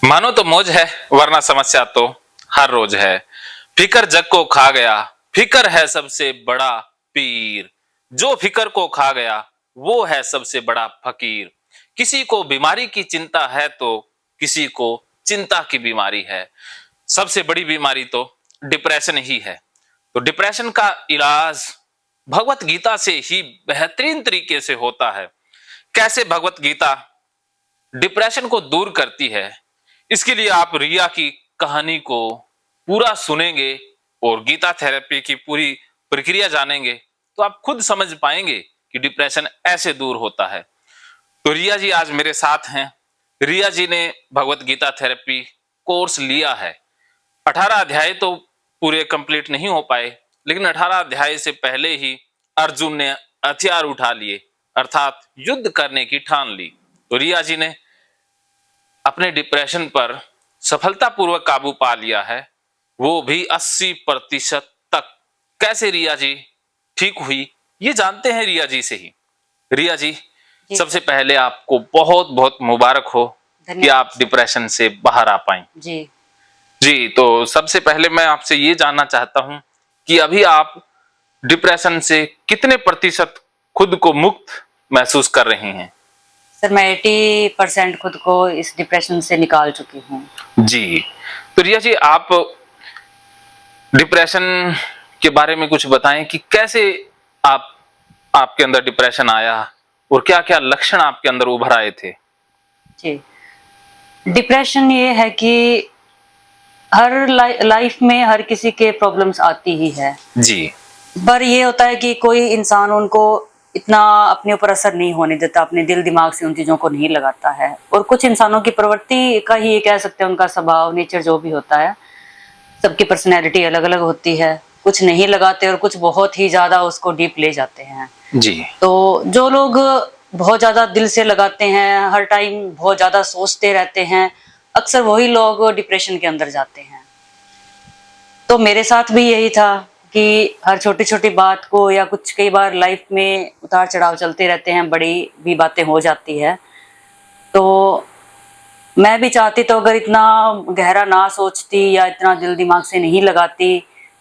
मानो तो मौज है, वरना समस्या तो हर रोज है। फिकर जग को खा गया, फिकर है सबसे बड़ा पीर। जो फिकर को खा गया वो है सबसे बड़ा फकीर। किसी को बीमारी की चिंता है तो किसी को चिंता की बीमारी है। सबसे बड़ी बीमारी तो डिप्रेशन ही है। तो डिप्रेशन का इलाज भगवत गीता से ही बेहतरीन तरीके से होता है। कैसे भगवत गीता डिप्रेशन को दूर करती है, इसके लिए आप रिया की कहानी को पूरा सुनेंगे और गीता थेरेपी की पूरी प्रक्रिया जानेंगे तो आप खुद समझ पाएंगे कि डिप्रेशन ऐसे दूर होता है। तो रिया जी आज मेरे साथ हैं। रिया जी ने भगवत गीता थेरेपी कोर्स लिया है। 18 अध्याय तो पूरे कंप्लीट नहीं हो पाए, लेकिन 18 अध्याय से पहले ही अर्जुन ने हथियार उठा लिए, अर्थात युद्ध करने की ठान ली। तो रिया जी ने अपने डिप्रेशन पर सफलतापूर्वक काबू पा लिया है, वो भी 80% तक। कैसे रिया जी ठीक हुई, ये जानते हैं रिया जी से ही। रिया जी, जी सबसे सर। पहले आपको बहुत बहुत मुबारक हो कि धन्यवाद आप सर। डिप्रेशन से बाहर आ पाए। जी जी, तो सबसे पहले मैं आपसे ये जानना चाहता हूं कि अभी आप डिप्रेशन से कितने प्रतिशत खुद को मुक्त महसूस कर रहे हैं? सर, मैं 80% खुद को इस डिप्रेशन से निकाल चुकी हूँ। जी, तो रिया जी आप डिप्रेशन के बारे में कुछ बताएं कि कैसे आप आपके अंदर डिप्रेशन आया और क्या-क्या लक्षण आपके अंदर उभर आए थे? जी, डिप्रेशन ये है कि हर लाइफ में हर किसी के प्रॉब्लम्स आती ही है। जी, पर ये होता है कि कोई इंसान उनको इतना अपने ऊपर असर नहीं होने देता, अपने दिल दिमाग से उन चीज़ों को नहीं लगाता है। और कुछ इंसानों की प्रवृत्ति का ही ये कह सकते हैं, उनका स्वभाव नेचर जो भी होता है, सबकी पर्सनैलिटी अलग-अलग होती है। कुछ नहीं लगाते और कुछ बहुत ही ज़्यादा उसको डीप ले जाते हैं। जी, तो जो लोग बहुत ज़्यादा दिल से लगाते हैं, हर टाइम बहुत ज़्यादा सोचते रहते हैं, अक्सर वही लोग डिप्रेशन के अंदर जाते हैं। तो मेरे साथ भी यही था कि हर छोटी-छोटी बात को या कुछ कई बार लाइफ में उतार-चढ़ाव चलते रहते हैं, बड़ी भी बातें हो जाती है। तो मैं भी चाहती तो अगर इतना गहरा ना सोचती या इतना दिल दिमाग से नहीं लगाती,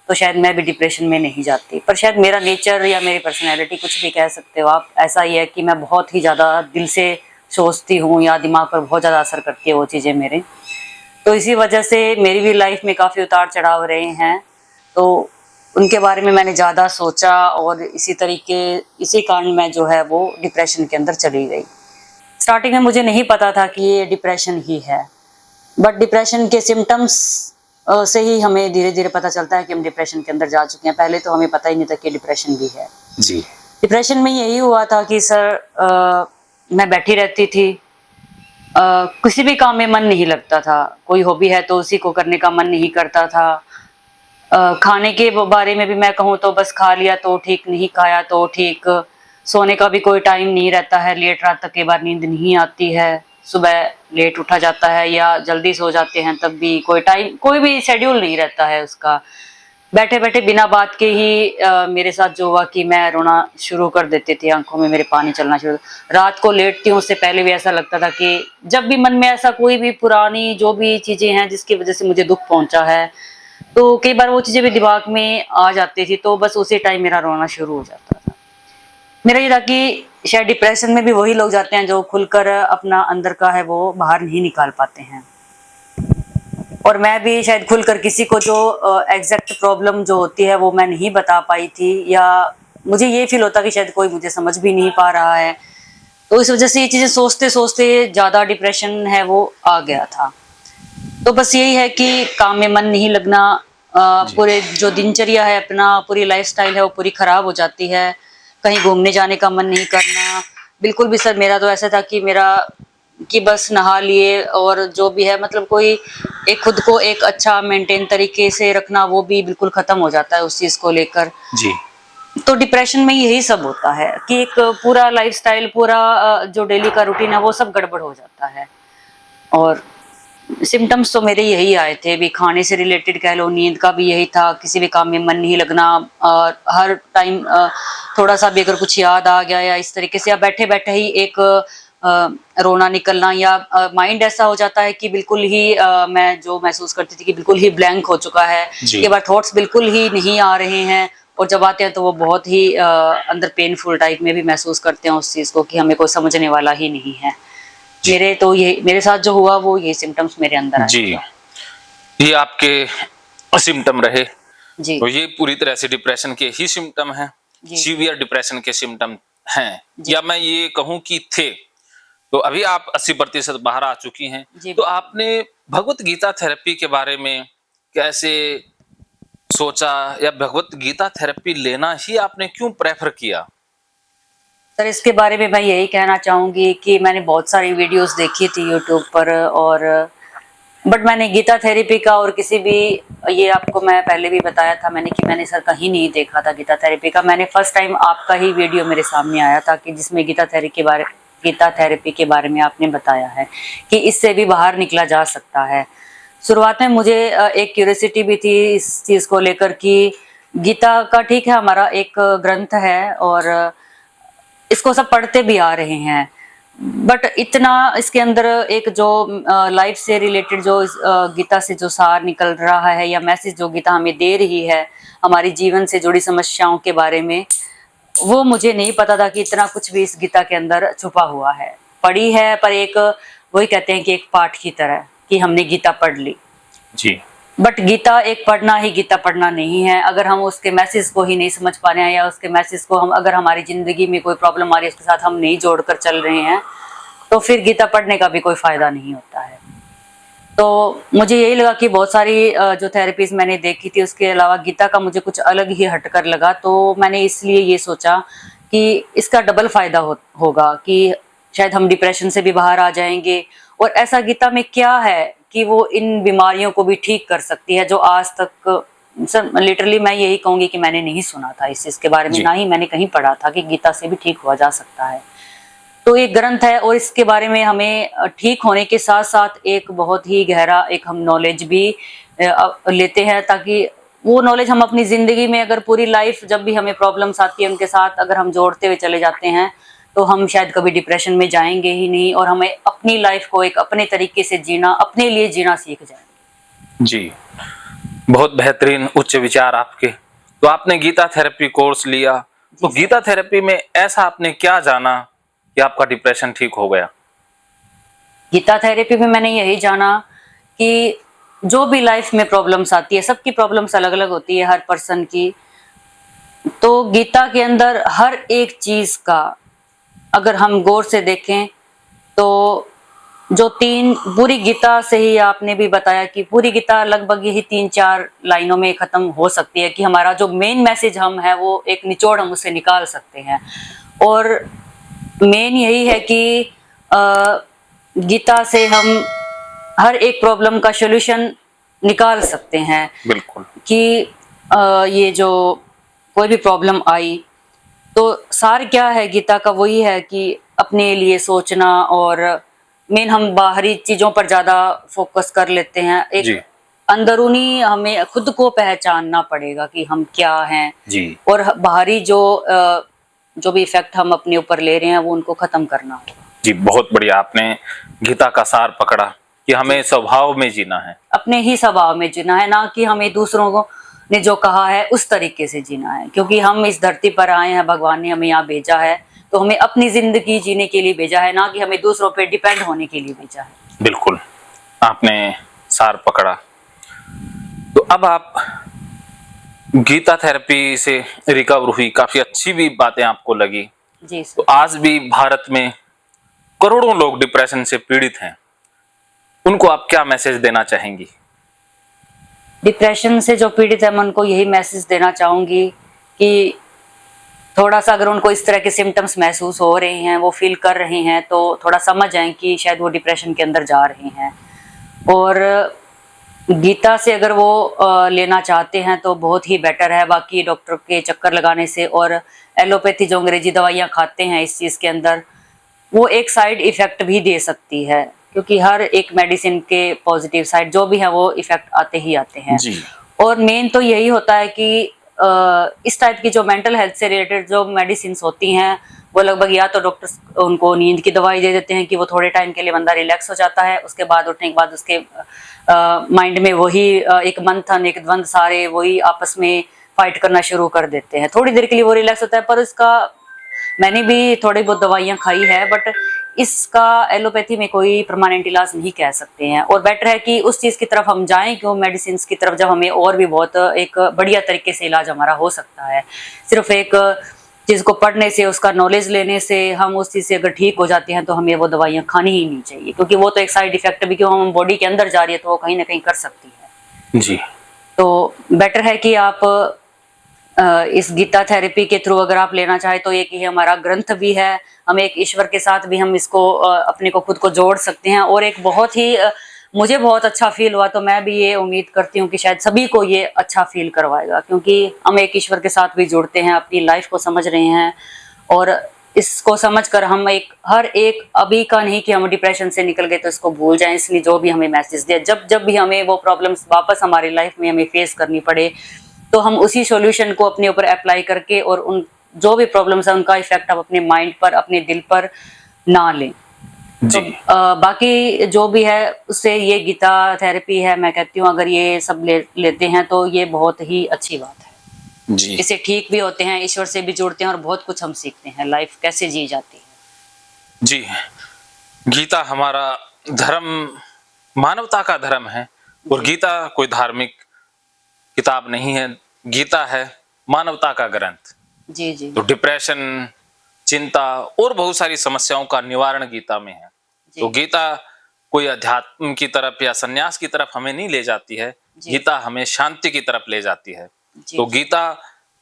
तो शायद मैं भी डिप्रेशन में नहीं जाती। पर शायद मेरा नेचर या मेरी पर्सनैलिटी, कुछ भी कह सकते हो आप, ऐसा ही है कि मैं बहुत ही ज़्यादा दिल से सोचती हूँ या दिमाग पर बहुत ज़्यादा असर करती है वो चीज़ें मेरे। तो इसी वजह से मेरी भी लाइफ में काफ़ी उतार-चढ़ाव रहे हैं। तो उनके बारे में मैंने ज़्यादा सोचा और इसी कारण मैं जो है वो डिप्रेशन के अंदर चली गई। स्टार्टिंग में मुझे नहीं पता था कि ये डिप्रेशन ही है, बट डिप्रेशन के सिम्पटम्स से ही हमें धीरे-धीरे पता चलता है कि हम डिप्रेशन के अंदर जा चुके हैं। पहले तो हमें पता ही नहीं था कि डिप्रेशन भी है। जी, डिप्रेशन में यही हुआ था कि सर, मैं बैठी रहती थी, किसी भी काम में मन नहीं लगता था। कोई हॉबी है तो उसी को करने का मन नहीं करता था। खाने के बारे में भी मैं कहूँ तो बस खा लिया तो ठीक, नहीं खाया तो ठीक। सोने का भी कोई टाइम नहीं रहता है, लेट रात तक कई बार नींद नहीं आती है। सुबह लेट उठा जाता है या जल्दी सो जाते हैं, तब भी कोई भी शेड्यूल नहीं रहता है उसका। बैठे-बैठे बिना बात के ही मेरे साथ जो हुआ कि मैं रोना शुरू कर देती थी, आँखों में मेरे पानी चलना शुरू। रात को लेटती हूँ उससे पहले भी ऐसा लगता था कि जब भी मन में ऐसा कोई भी पुरानी जो भी चीज़ें हैं जिसकी वज़ह से मुझे दुःख पहुँचा है, तो कई बार वो चीज़ें भी दिमाग में आ जाती थी, तो बस उसी टाइम मेरा रोना शुरू हो जाता था। मेरा ये था कि शायद डिप्रेशन में भी वही लोग जाते हैं जो खुलकर अपना अंदर का है वो बाहर नहीं निकाल पाते हैं। और मैं भी शायद खुलकर किसी को जो एग्जैक्ट प्रॉब्लम जो होती है वो मैं नहीं बता पाई थी, या मुझे ये फील होता कि शायद कोई मुझे समझ भी नहीं पा रहा है। तो इस वजह से ये चीज़ें सोचते-सोचते ज़्यादा डिप्रेशन है वो आ गया था। तो बस यही है कि काम में मन नहीं लगना, जी, पूरे जो दिनचर्या है अपना, पूरी लाइफ़स्टाइल है वो पूरी खराब हो जाती है। कहीं घूमने जाने का मन नहीं करना। बिल्कुल भी सर, मेरा तो ऐसा था कि बस नहा लिए और जो भी है, मतलब कोई एक खुद को एक अच्छा मेंटेन तरीके से रखना वो भी बिल्कुल खत्म हो जाता है उस चीज़ को लेकर। जी, तो डिप्रेशन में यही सब होता है कि एक पूरा लाइफ़स्टाइल, पूरा जो डेली का रूटीन है वो सब गड़बड़ हो जाता है। और सिम्पटम्स तो मेरे यही आए थे, भी खाने से रिलेटेड कह लो, नींद का भी यही था, किसी भी काम में मन नहीं लगना, हर टाइम थोड़ा-सा भी अगर कुछ याद आ गया या इस तरीके से, या बैठे-बैठे ही एक रोना निकलना या माइंड ऐसा हो जाता है कि बिल्कुल ही मैं जो महसूस करती थी कि बिल्कुल ही ब्लैंक हो चुका है, जी। कई बार थॉट्स बिल्कुल ही नहीं आ रहे हैं और जब आते हैं तो वो बहुत ही अंदर पेनफुल टाइप में भी महसूस करते हैं उस चीज़ को कि हमें कोई समझने वाला ही नहीं है। जी। मेरे साथ जो हुआ वो ये सिम्टम्स मेरे अंदर आए। जी, ये आपके सिम्टम रहे, जी, तो ये पूरी तरह से डिप्रेशन के ही सिम्टम हैं, जी, सीवियर डिप्रेशन के सिम्टम हैं, जी, या मैं ये कहूँ कि थे। तो अभी आप 80% बाहर आ चुकी हैं। जी, तो आपने भगवत गीता थेरेपी के बारे में कैसे सोचा, या भगवत गीता थेरेपी लेना ही आपने क्यों प्रेफर किया? सर इसके बारे में मैं यही कहना चाहूँगी कि मैंने बहुत सारी वीडियोस देखी थी यूट्यूब पर और बट मैंने गीता थेरेपी का और किसी भी ये आपको मैं पहले भी बताया था मैंने कि मैंने सर कहीं नहीं देखा था गीता थेरेपी का। मैंने फर्स्ट टाइम आपका ही वीडियो मेरे सामने आया था कि जिसमें गीता थेरेपी के बारे में आपने बताया है कि इससे भी बाहर निकला जा सकता है। शुरुआत में मुझे एक क्यूरियोसिटी भी थी इस चीज़ को लेकर कि गीता का ठीक है हमारा एक ग्रंथ है और इसको सब पढ़ते भी आ रहे हैं बट इतना इसके अंदर एक जो लाइफ से रिलेटेड जो गीता से जो सार निकल रहा है या मैसेज जो गीता हमें दे रही है हमारी जीवन से जुड़ी समस्याओं के बारे में वो मुझे नहीं पता था कि इतना कुछ भी इस गीता के अंदर छुपा हुआ है। पढ़ी है पर एक वही कहते हैं कि एक पाठ की तरह कि हमने गीता पढ़ ली जी, बट गीता एक पढ़ना ही गीता पढ़ना नहीं है। अगर हम उसके मैसेज को ही नहीं समझ पा रहे हैं या उसके मैसेज को हम अगर हमारी जिंदगी में कोई प्रॉब्लम आ रही है उसके साथ हम नहीं जोड़कर चल रहे हैं तो फिर गीता पढ़ने का भी कोई फायदा नहीं होता है। तो मुझे यही लगा कि बहुत सारी जो थेरेपीज मैंने देखी थी उसके अलावा गीता का मुझे कुछ अलग ही हटकर लगा तो मैंने इसलिए ये सोचा कि इसका डबल फायदा होगा कि शायद हम डिप्रेशन से भी बाहर आ जाएंगे और ऐसा गीता में क्या है कि वो इन बीमारियों को भी ठीक कर सकती है जो आज तक सर लिटरली मैं यही कहूंगी कि मैंने नहीं सुना था इस चीज के बारे में, जी, ना ही मैंने कहीं पढ़ा था कि गीता से भी ठीक हुआ जा सकता है। तो एक ग्रंथ है और इसके बारे में हमें ठीक होने के साथ साथ एक बहुत ही गहरा एक हम नॉलेज भी लेते हैं ताकि वो नॉलेज हम अपनी जिंदगी में अगर पूरी लाइफ जब भी हमें प्रॉब्लम्स आती है उनके साथ अगर हम जोड़ते हुए चले जाते हैं तो हम शायद कभी डिप्रेशन में जाएंगे ही नहीं और हमें अपनी लाइफ को एक अपने तरीके से जीना अपने लिए जीना सीख जाएंगे। जी। बहुत बेहतरीन उच्च विचार आपके। तो आपने गीता थेरेपी कोर्स लिया, तो जी सर। गीता थेरेपी में ऐसा आपने क्या जाना कि आपका डिप्रेशन ठीक हो गया? गीता थेरेपी में मैंने यही जाना कि जो भी लाइफ में प्रॉब्लम्स आती है सबकी प्रॉब्लम्स अलग अलग होती है हर पर्सन की। तो गीता के अंदर हर एक चीज का अगर हम गौर से देखें तो जो तीन पूरी गीता से ही आपने भी बताया कि पूरी गीता लगभग यही 3-4 लाइनों में खत्म हो सकती है कि हमारा जो मेन मैसेज हम है वो एक निचोड़ हम उससे निकाल सकते हैं और मेन यही है कि गीता से हम हर एक प्रॉब्लम का सॉल्यूशन निकाल सकते हैं बिल्कुल। कि ये जो कोई भी प्रॉब्लम आई तो सार क्या है गीता का वही है कि अपने लिए सोचना और मेन हम बाहरी चीजों पर ज्यादा फोकस कर लेते हैं। एक जी, अंदरूनी हमें खुद को पहचानना पड़ेगा कि हम क्या हैं जी, और बाहरी जो भी इफेक्ट हम अपने ऊपर ले रहे हैं वो उनको खत्म करना होगा। जी, बहुत बढ़िया आपने गीता का सार पकड़ा कि हमें स्वभाव में जीना है। अपने ही स्वभाव में जीना है ना कि हमें दूसरों को ने जो कहा है उस तरीके से जीना है क्योंकि हम इस धरती पर आए हैं भगवान ने हमें यहाँ भेजा है तो हमें अपनी जिंदगी जीने के लिए भेजा है ना कि हमें दूसरों पे डिपेंड होने के लिए भेजा है। बिल्कुल, आपने सार पकड़ा। तो अब आप गीता थेरेपी से रिकवर हुई, काफी अच्छी भी बातें आपको लगी। जी तो सर। आज भी भारत में करोड़ों लोग डिप्रेशन से पीड़ित हैं, उनको आप क्या मैसेज देना चाहेंगी? डिप्रेशन से जो पीड़ित है मैं उनको यही मैसेज देना चाहूंगी कि थोड़ा सा अगर उनको इस तरह के सिम्टम्स महसूस हो रहे हैं वो फील कर रहे हैं तो थोड़ा समझ जाएं कि शायद वो डिप्रेशन के अंदर जा रहे हैं और गीता से अगर वो लेना चाहते हैं तो बहुत ही बेटर है बाकी डॉक्टर के चक्कर लगाने से। और एलोपैथी जो अंग्रेजी दवाइयाँ खाते हैं इस चीज़ के अंदर वो एक साइड इफेक्ट भी दे सकती है क्योंकि हर एक मेडिसिन के पॉजिटिव साइड जो भी है वो इफेक्ट आते ही आते हैं। जी, और मेन तो यही होता है कि इस टाइप की जो मेंटल हेल्थ से रिलेटेड जो मेडिसिन होती हैं वो लगभग या तो डॉक्टर उनको नींद की दवाई दे देते हैं कि वो थोड़े टाइम के लिए बंदा रिलैक्स हो जाता है, उसके बाद उठने के बाद उसके माइंड में वही एक मंथन, एक द्वंद, सारे वही आपस में फाइट करना शुरू कर देते हैं। थोड़ी देर के लिए वो रिलैक्स होता है, पर इसका मैंने भी थोड़ी बहुत दवाइयाँ खाई है, बट इसका एलोपैथी में कोई परमानेंट इलाज नहीं कह सकते हैं। और बेटर है कि उस चीज़ की तरफ हम जाएं क्यों, मेडिसिन की तरफ, जब हमें और भी बहुत एक बढ़िया तरीके से इलाज हमारा हो सकता है। सिर्फ एक चीज़ को पढ़ने से, उसका नॉलेज लेने से हम उस चीज़ से अगर ठीक हो जाते हैं तो हमें वो दवाइयाँ खानी ही नहीं चाहिए, क्योंकि वो तो एक साइड इफेक्ट भी क्यों हम बॉडी के अंदर जा रही है तो वो कहीं ना कहीं कर सकती है। जी। तो बेटर है कि आप इस गीता थेरेपी के थ्रू अगर आप लेना चाहे तो एक ये हमारा ग्रंथ भी है, हम एक ईश्वर के साथ भी हम इसको अपने को खुद को जोड़ सकते हैं। और एक बहुत ही मुझे बहुत अच्छा फील हुआ, तो मैं भी ये उम्मीद करती हूँ कि शायद सभी को ये अच्छा फील करवाएगा, क्योंकि हम एक ईश्वर के साथ भी जुड़ते हैं, अपनी लाइफ को समझ रहे हैं, और इसको समझकर हम हर एक अभी का नहीं कि हम डिप्रेशन से निकल गए तो इसको भूल जाएं। इसलिए जो भी हमें मैसेज दिया, जब भी हमें वो प्रॉब्लम्स वापस हमारी लाइफ में हमें फेस करनी पड़े तो हम उसी सॉल्यूशन को अपने ऊपर अप्लाई करके, और उन जो भी प्रॉब्लम्स है उनका इफेक्ट आप अपने माइंड पर, अपने दिल पर ना लें। जी। तो बाकी जो भी है उससे ये गीता थेरेपी है, मैं कहती हूँ अगर ये सब लेते हैं तो ये बहुत ही अच्छी बात है। जी। इससे ठीक भी होते हैं, ईश्वर से भी जुड़ते हैं, और बहुत कुछ हम सीखते हैं, लाइफ कैसे जी जाती है। जी, गीता हमारा धर्म मानवता का धर्म है, और गीता कोई धार्मिक किताब नहीं है, गीता है मानवता का ग्रंथ। जी जी। तो डिप्रेशन, चिंता और बहुत सारी समस्याओं का निवारण गीता में है। तो गीता कोई अध्यात्म की तरफ या सन्यास की तरफ हमें नहीं ले जाती है, गीता हमें शांति की तरफ ले जाती है। तो गीता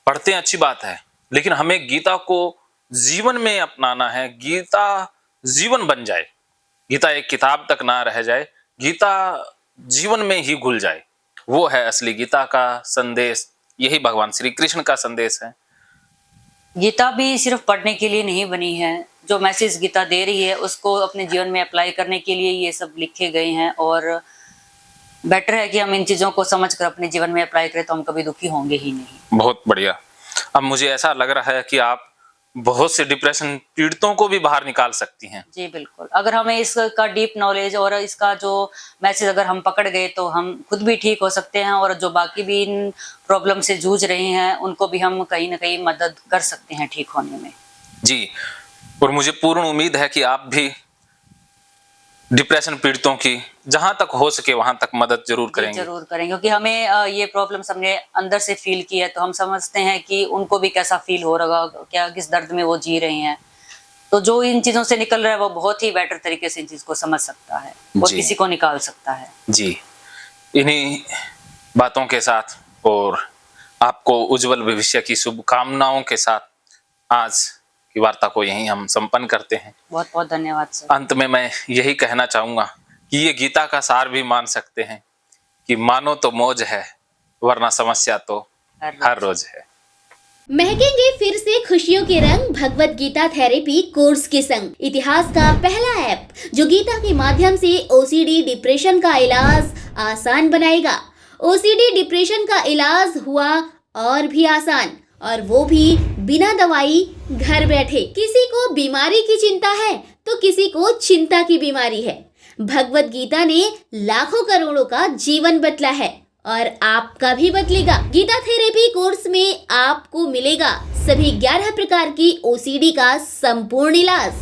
पढ़ते हैं अच्छी बात है, लेकिन हमें गीता को जीवन में अपनाना है। गीता जीवन बन जाए, गीता एक किताब तक ना रह जाए, गीता जीवन में ही घुल जाए। वो है असली गीता का संदेश, यही भगवान श्री कृष्ण का संदेश है। गीता भी सिर्फ पढ़ने के लिए नहीं बनी है, जो मैसेज गीता दे रही है उसको अपने जीवन में अप्लाई करने के लिए ये सब लिखे गए हैं। और बेटर है कि हम इन चीजों को समझकर अपने जीवन में अप्लाई करें तो हम कभी दुखी होंगे ही नहीं। बहुत बढ़िया। अब मुझे ऐसा लग रहा है कि आप बहुत से डिप्रेशन पीड़ितों को भी बाहर निकाल सकती हैं। जी बिल्कुल, अगर हमें इसका डीप नॉलेज और इसका जो मैसेज अगर हम पकड़ गए तो हम खुद भी ठीक हो सकते हैं, और जो बाकी भी इन प्रॉब्लम से जूझ रहे हैं उनको भी हम कहीं ना कहीं मदद कर सकते हैं ठीक होने में। जी, और मुझे पूर्ण उम्मीद है कि आप भी डिप्रेशन पीड़ितों की जहां तक हो सके वहां तक मदद जरूर करेंगे। जरूर करेंगे, क्योंकि हमें ये प्रॉब्लम्स हमने अंदर से फील की है तो हम समझते हैं कि उनको भी कैसा फील हो रहा होगा, क्या किस दर्द में वो जी रहे हैं। तो जो इन चीजों से निकल रहा है वो बहुत ही बेटर तरीके से इन चीज को समझ सकता है और किसी को निकाल सकता है। जी, इन्हीं बातों के साथ और आपको उज्जवल भविष्य की शुभकामनाओं के साथ आज की वार्ता को यहीं हम संपन्न करते हैं। बहुत बहुत धन्यवाद सर। अंत में मैं यही कहना चाहूंगा कि ये गीता का सार भी मान सकते हैं कि मानो तो मौज है, वरना समस्या तो हर रोज है। महकेंगे फिर से खुशियों के रंग भगवत गीता थेरेपी कोर्स के संग। इतिहास का पहला ऐप जो गीता के माध्यम से ओसीडी डिप्रेशन का इलाज आसान बनाएगा। ओसीडी डिप्रेशन का इलाज हुआ और भी आसान, और वो भी बिना दवाई, घर बैठे। किसी को बीमारी की चिंता है तो किसी को चिंता की बीमारी है। भगवत गीता ने लाखों करोड़ों का जीवन बदला है और आपका भी बदलेगा। गीता थेरेपी कोर्स में आपको मिलेगा सभी 11 प्रकार की ओसीडी का संपूर्ण इलाज,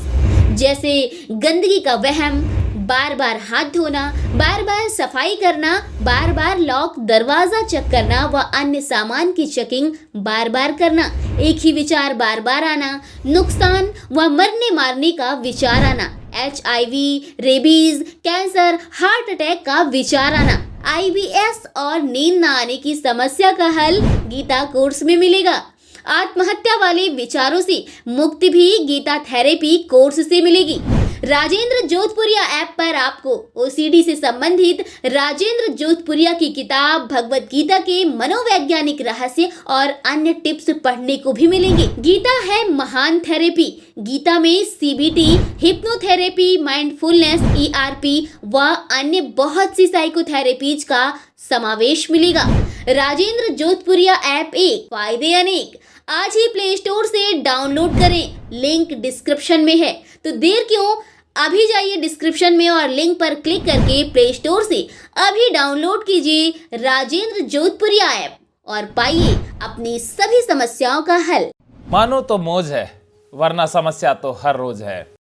जैसे गंदगी का वहम, बार बार हाथ धोना, बार बार सफाई करना, बार बार लॉक दरवाजा चेक करना व अन्य सामान की चेकिंग बार बार करना, एक ही विचार बार बार आना, नुकसान व मरने मारने का विचार आना, HIV, rabies, cancer, heart attack का विचार आना, IBS और नींद न आने की समस्या का हल गीता कोर्स में मिलेगा। आत्महत्या वाले विचारों से मुक्ति भी गीता थेरेपी कोर्स से मिलेगी। राजेंद्र जोधपुरिया ऐप पर आपको ओसीडी से संबंधित राजेंद्र जोधपुरिया की किताब भगवत गीता के मनोवैज्ञानिक रहस्य और अन्य टिप्स पढ़ने को भी मिलेंगे। गीता है महान थेरेपी। गीता में CBT, हिप्नोथेरेपी, माइंडफुलनेस, ERP व अन्य बहुत सी साइकोथेरेपीज का समावेश मिलेगा। राजेंद्र जोधपुरिया ऐप एक, फायदे अनेक। आज ही प्ले स्टोर से डाउनलोड करें, लिंक डिस्क्रिप्शन में है। तो देर क्यों, अभी जाइए डिस्क्रिप्शन में और लिंक पर क्लिक करके प्ले स्टोर से अभी डाउनलोड कीजिए राजेंद्र जोधपुरिया ऐप और पाइए अपनी सभी समस्याओं का हल। मानो तो मौज है, वरना समस्या तो हर रोज है।